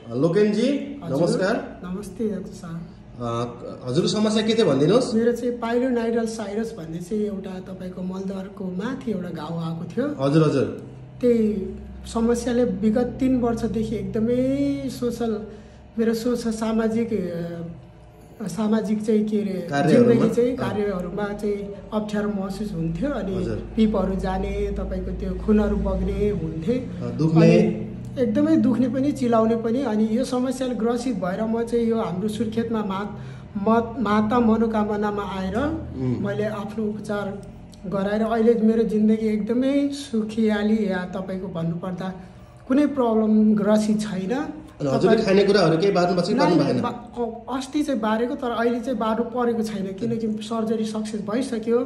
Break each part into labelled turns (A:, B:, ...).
A: लोकेनजी नमस्कार।
B: नमस्ते डाक्टर साहब।
A: हजुरको समस्या के थियो भनिदिनुहोस्।
B: मेरो चाहिँ पाइलोनाइडल साइरस भन्ने चाहिँ एउटा तपाईँको मलद्वारको माथि एउटा घाउ आएको थियो।
A: हजुर हजुर।
B: त्यही समस्याले विगत 3 वर्षदेखि एकदमै मेरो सामाजिक चाहिँ के अरे जिन्दगी चाहिँ कार्यहरूमा चाहिँ अप्ठ्यारो महसुस हुन्थ्यो। अनि पिपहरू जाने, तपाईँको त्यो खुनहरू बग्ने हुन्थे, एकदमै दुख्ने पनि चिलाउने पनि। अनि यो समस्याले ग्रसित भएर म चाहिँ यो हाम्रो सुर्खेतमा माता मनोकामनामा आएर मैले आफ्नो उपचार गराएर अहिले मेरो जिन्दगी एकदमै सुखियाली, या तपाईँको भन्नुपर्दा कुनै प्रब्लम ग्रसित छैन।
A: हजुरले खानेकुराहरू केही बार्नु भएन?
B: अस्ति चाहिँ बारेको, तर अहिले चाहिँ बार्नु परेको छैन किनकि सर्जरी सक्सेस भइसक्यो।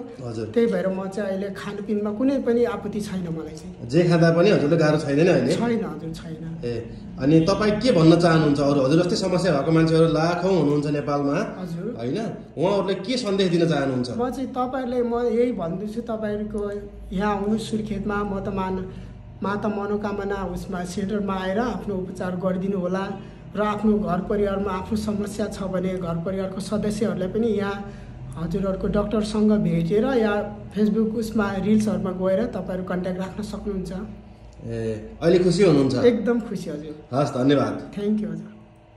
B: त्यही भएर म चाहिँ अहिले खानपिनमा कुनै पनि आपत्ति छैन मलाई चाहिँ।
A: जे खाँदा पनि हजुरले गाह्रो छैन अहिले?
B: छैन हजुर, छैन।
A: अनि तपाईँ के भन्न चाहनुहुन्छ? हजुर जस्तै समस्या भएको मान्छेहरू लाखौँ हुनुहुन्छ नेपालमा,
B: हजुर
A: होइन? उहाँहरूले के सन्देश दिन चाहनुहुन्छ?
B: म चाहिँ तपाईँहरूलाई म यही भन्दैछु, तपाईँहरूको यहाँ आउनु सुर्खेतमा माता मनोकामना उसमा सेन्टरमा आएर आफ्नो उपचार गरिदिनु होला। र आफ्नो घर परिवारमा आफ्नो समस्या छ भने घर परिवारको सदस्यहरूलाई पनि यहाँ हजुरहरूको डाक्टरसँग भेटेर या फेसबुक उसमा रिल्सहरूमा गएर तपाईँहरू कन्ट्याक्ट राख्न सक्नुहुन्छ।
A: अहिले खुसी हुनुहुन्छ?
B: एकदम खुसी हजुर।
A: हस्, धन्यवाद।
B: थ्याङ्क यू हजुर।